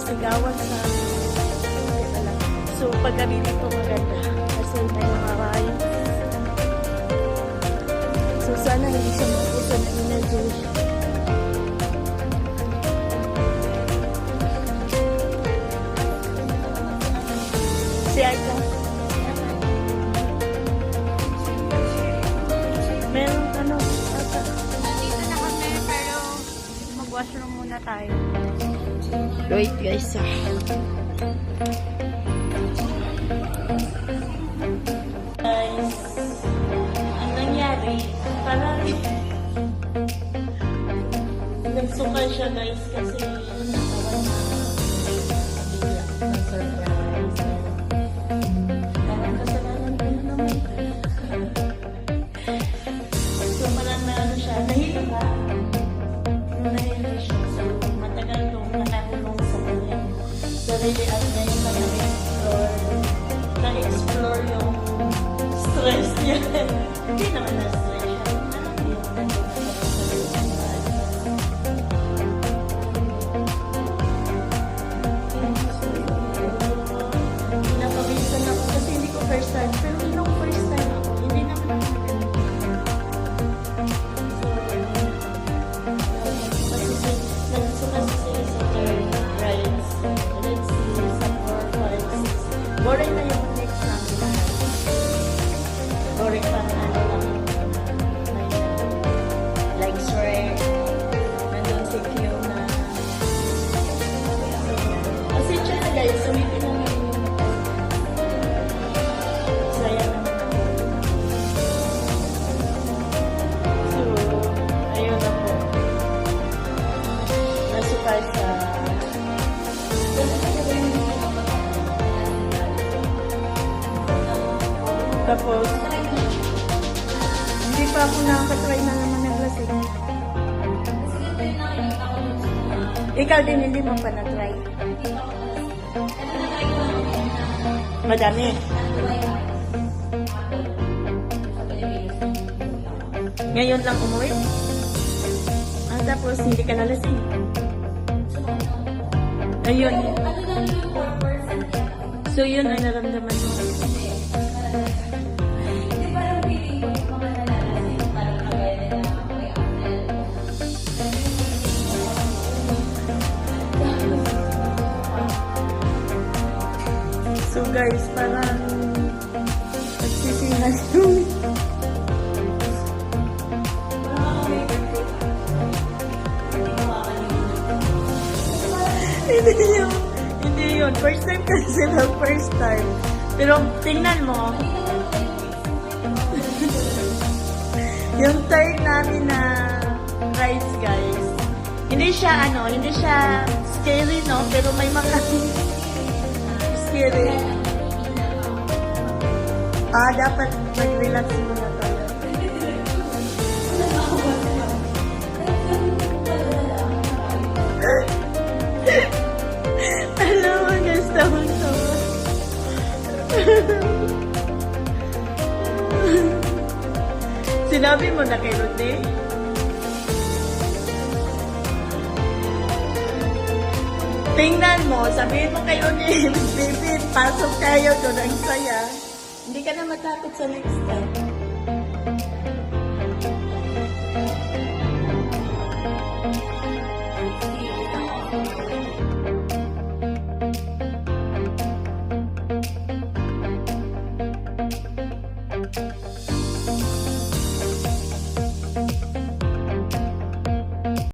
sigawan sa so paggabi dito maganda kasi may mga rides. So sana hindi siya mapuso ng energy. Si Aika meron ano ata. Nandito na kami pero mag-washroom muna tayo. Wait guys guys, ang nangyari parang nagsuka siya guys kasi natawan na bigla na surprise parang kasalanan ko na naman so parang na ano siya nahilo ba? Nahilo siya so matagal kong nakahulong sa kanya so really at ngayon na-explore yung stress niya. Hindi naman na-stress siya. Pinapawisan ako kasi hindi ko first time. Pero nung first time ako, hindi naman ako naganda. So, nagsuka sa third rides. Let's see, some more 5, 6. Boring na yung next namin. Boring pa na ano lang. Like Shrek. Nandun si Fiona. Kasi siya na guys, sumipin lang yung saya naman ako. So, ayun na po. Nasukay sa tapos hindi pa ako nakakatry na naman ng lasing. Ikaw din hindi mo pa na-try? Madami. Ngayon lang umuwi. Tapos hindi ka nalasing. Ayun. So yun ang naramdaman mo. So guys, parang nagsisingas yung hindi yun. First time kasi na first time. Pero tingnan mo, yung third namin na rides guys, hindi siya scary no, pero may mga scary. Dapat mag-relax muna tayo. Alam mo, gusto ko to. Sinabi mo na kay Rudy? Tingnan mo, sabihin mo kay Rudy, baby, pasok kayo doon, ang saya. Hindi ka na matakot sa next time.